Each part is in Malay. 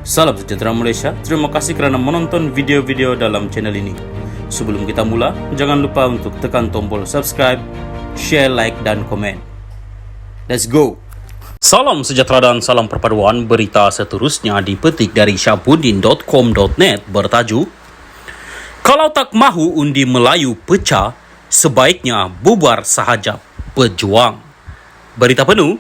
Salam sejahtera Malaysia, terima kasih kerana menonton video-video dalam channel ini. Sebelum kita mula, jangan lupa untuk tekan tombol subscribe, share, like dan komen. Let's go! Salam sejahtera dan salam perpaduan. Berita seterusnya dipetik dari syahbudin.com.net bertajuk Kalau tak mahu undi Melayu pecah, sebaiknya bubar sahaja pejuang. Berita penuh,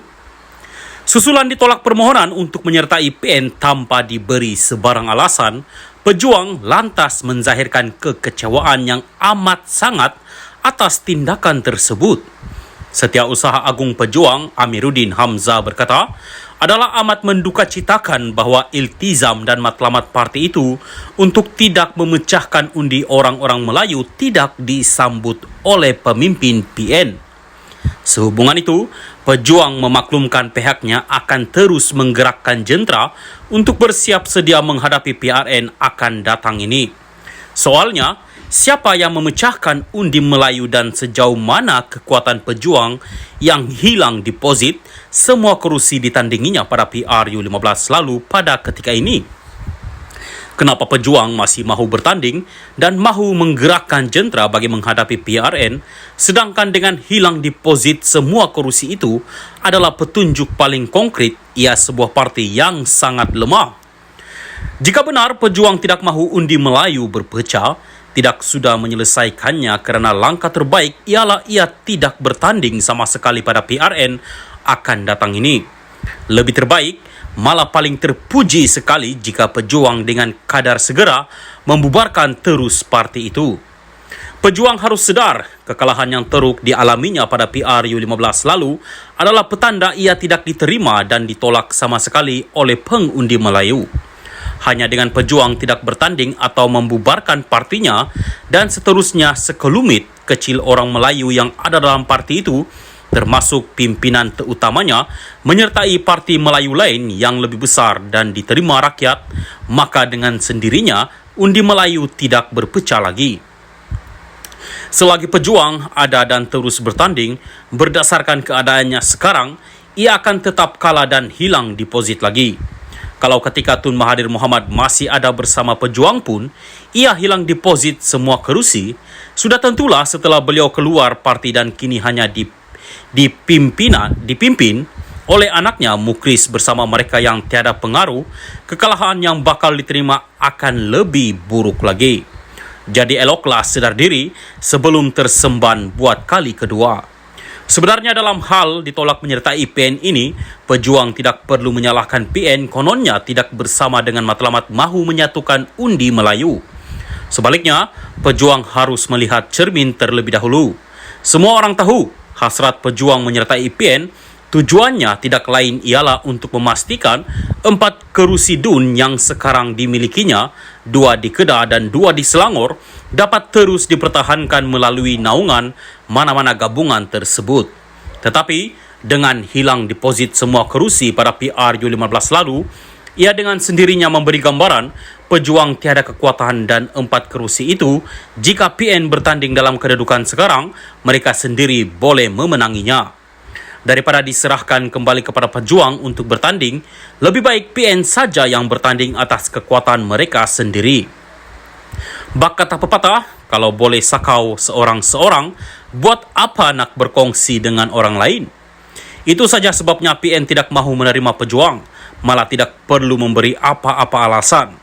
susulan ditolak permohonan untuk menyertai PN tanpa diberi sebarang alasan, pejuang lantas menzahirkan kekecewaan yang amat sangat atas tindakan tersebut. Setiausaha Agung Pejuang Amiruddin Hamzah berkata, adalah amat mendukacitakan bahawa iltizam dan matlamat parti itu untuk tidak memecahkan undi orang-orang Melayu tidak disambut oleh pemimpin PN. Sehubungan itu, pejuang memaklumkan pihaknya akan terus menggerakkan jentera untuk bersiap sedia menghadapi PRN akan datang ini. Soalnya, siapa yang memecahkan undi Melayu dan sejauh mana kekuatan pejuang yang hilang deposit semua kerusi ditandinginya pada PRU15 lalu pada ketika ini? Kenapa pejuang masih mahu bertanding dan mahu menggerakkan jentera bagi menghadapi PRN, sedangkan dengan hilang deposit semua kerusi itu adalah petunjuk paling konkret ia sebuah parti yang sangat lemah. Jika benar pejuang tidak mahu undi Melayu berpecah, tidak sudah menyelesaikannya kerana langkah terbaik ialah ia tidak bertanding sama sekali pada PRN akan datang ini. Lebih terbaik, malah paling terpuji sekali jika pejuang dengan kadar segera membubarkan terus parti itu. Pejuang harus sedar kekalahan yang teruk dialaminya pada PRU15 lalu adalah petanda ia tidak diterima dan ditolak sama sekali oleh pengundi Melayu. Hanya dengan pejuang tidak bertanding atau membubarkan partinya dan seterusnya sekelumit kecil orang Melayu yang ada dalam parti itu, termasuk pimpinan terutamanya, menyertai parti Melayu lain yang lebih besar dan diterima rakyat, maka dengan sendirinya undi Melayu tidak berpecah lagi. Selagi pejuang ada dan terus bertanding, berdasarkan keadaannya sekarang, ia akan tetap kalah dan hilang deposit lagi. Kalau ketika Tun Mahathir Mohamad masih ada bersama pejuang pun, ia hilang deposit semua kerusi, sudah tentulah setelah beliau keluar parti dan kini hanya dipimpin oleh anaknya Mukris bersama mereka yang tiada pengaruh, kekalahan yang bakal diterima akan lebih buruk lagi. Jadi eloklah sedar diri sebelum tersemban buat kali kedua. Sebenarnya dalam hal ditolak menyertai PN ini, pejuang tidak perlu menyalahkan PN kononnya tidak bersama dengan matlamat mahu menyatukan undi Melayu. Sebaliknya, pejuang harus melihat cermin terlebih dahulu. Semua orang tahu hasrat pejuang menyertai PN tujuannya tidak lain ialah untuk memastikan 4 kerusi DUN yang sekarang dimilikinya, 2 di Kedah dan 2 di Selangor, dapat terus dipertahankan melalui naungan mana-mana gabungan tersebut. Tetapi, dengan hilang deposit semua kerusi pada PRU15 lalu, ia dengan sendirinya memberi gambaran pejuang tiada kekuatan dan 4 kerusi itu, jika PN bertanding dalam kedudukan sekarang, mereka sendiri boleh memenanginya. Daripada diserahkan kembali kepada pejuang untuk bertanding, lebih baik PN saja yang bertanding atas kekuatan mereka sendiri. Bak kata pepatah, kalau boleh sakau seorang-seorang, buat apa nak berkongsi dengan orang lain? Itu saja sebabnya PN tidak mahu menerima pejuang, malah tidak perlu memberi apa-apa alasan.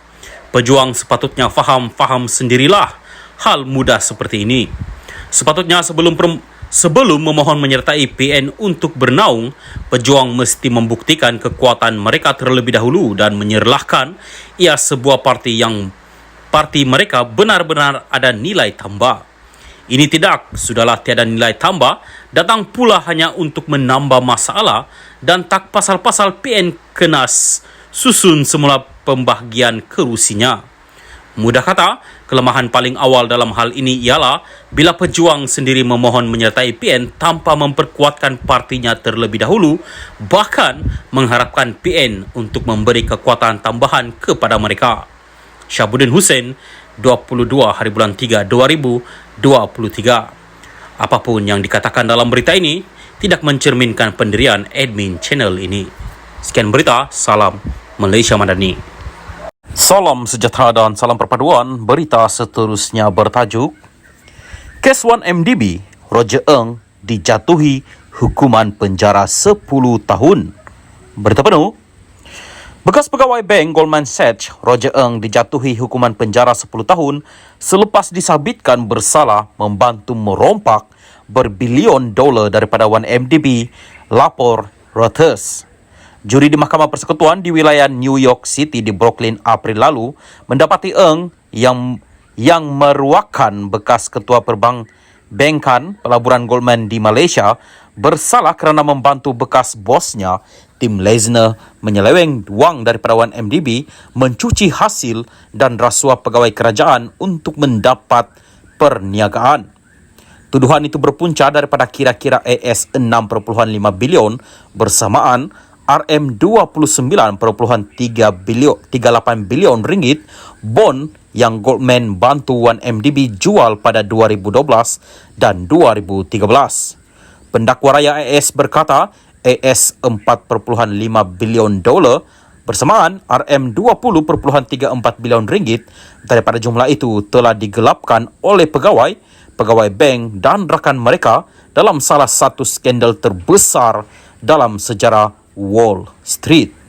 Pejuang sepatutnya faham sendirilah hal mudah seperti ini. Sepatutnya sebelum memohon menyertai PN untuk bernaung, pejuang mesti membuktikan kekuatan mereka terlebih dahulu dan menyerlahkan ia sebuah parti yang parti mereka benar-benar ada nilai tambah. Ini tidak, sudahlah tiada nilai tambah, datang pula hanya untuk menambah masalah dan tak pasal-pasal PN kena susun semula pembahagian kerusinya. Mudah kata, kelemahan paling awal dalam hal ini ialah bila pejuang sendiri memohon menyertai PN tanpa memperkuatkan partinya terlebih dahulu, bahkan mengharapkan PN untuk memberi kekuatan tambahan kepada mereka. Syahbudin Hussein, 22 hari bulan 3 2023. Apapun yang dikatakan dalam berita ini tidak mencerminkan pendirian admin channel ini. Sekian berita, salam Malaysia Madani. Salam sejahtera dan salam perpaduan. Berita seterusnya bertajuk Kes 1MDB, Roger Ng dijatuhi hukuman penjara 10 tahun. Berita penuh. Bekas pegawai bank Goldman Sachs, Roger Ng dijatuhi hukuman penjara 10 tahun selepas disabitkan bersalah membantu merompak berbilion dolar daripada 1MDB, lapor Reuters. Juri di Mahkamah Persekutuan di wilayah New York City di Brooklyn April lalu mendapati Ng yang meruahkan bekas ketua perbankan pelaburan Goldman di Malaysia bersalah kerana membantu bekas bosnya Tim Leisner menyeleweng wang daripada 1MDB, mencuci hasil dan rasuah pegawai kerajaan untuk mendapat perniagaan. Tuduhan itu berpunca daripada kira-kira AS 6.5 bilion bersamaan RM29.38 bilion ringgit bon yang Goldman bantu 1MDB jual pada 2012 dan 2013. Pendakwa raya AS berkata AS 4.5 bilion dolar bersamaan RM20.34 bilion ringgit daripada jumlah itu telah digelapkan oleh pegawai bank dan rakan mereka dalam salah satu skandal terbesar dalam sejarah Wall Street.